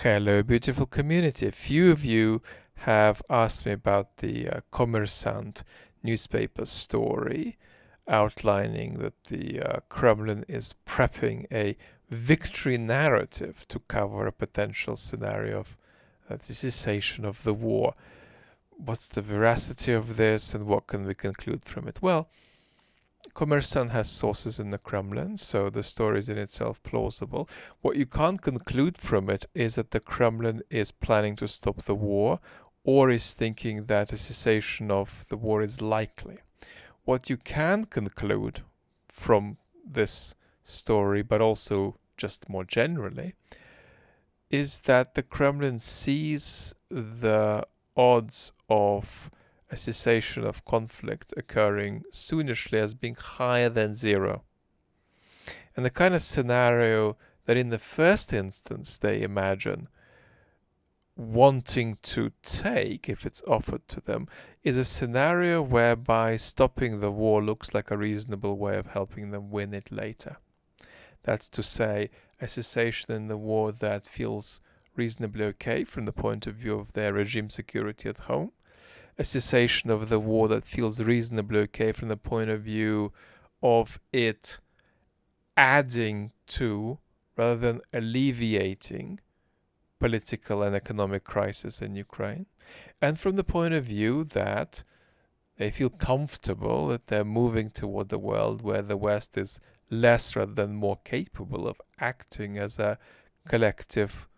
Hello, beautiful community. A few of you have asked me about the Kommersant newspaper story outlining that the Kremlin is prepping a victory narrative to cover a potential scenario of the cessation of the war. What's the veracity of this and what can we conclude from it? Well, Kommersant has sources in the Kremlin, so the story is in itself plausible. What you can't conclude from it is that the Kremlin is planning to stop the war or is thinking that a cessation of the war is likely. What you can conclude from this story, but also just more generally, is that the Kremlin sees the odds of a cessation of conflict occurring soonishly as being higher than zero. And the kind of scenario that in the first instance they imagine wanting to take, if it's offered to them, is a scenario whereby stopping the war looks like a reasonable way of helping them win it later. That's to say, a cessation in the war that feels reasonably okay from the point of view of their regime security at home, a cessation of the war that feels reasonably okay from the point of view of it adding to, rather than alleviating, political and economic crisis in Ukraine, and from the point of view that they feel comfortable that they're moving toward the world where the West is less rather than more capable of acting as a collective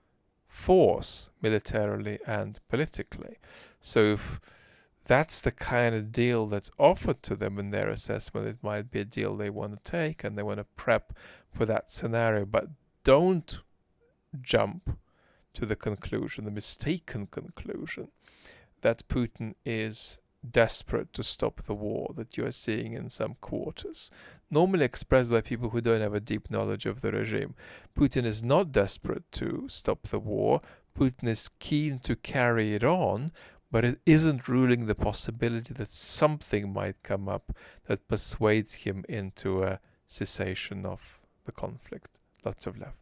force militarily and politically. So if that's the kind of deal that's offered to them in their assessment, it might be a deal they want to take and they want to prep for that scenario. But don't jump to the conclusion, the mistaken conclusion, that Putin is desperate to stop the war that you are seeing in some quarters, normally expressed by people who don't have a deep knowledge of the regime. Putin is not desperate to stop the war. Putin is keen to carry it on, but it isn't ruling the possibility that something might come up that persuades him into a cessation of the conflict. Lots of love.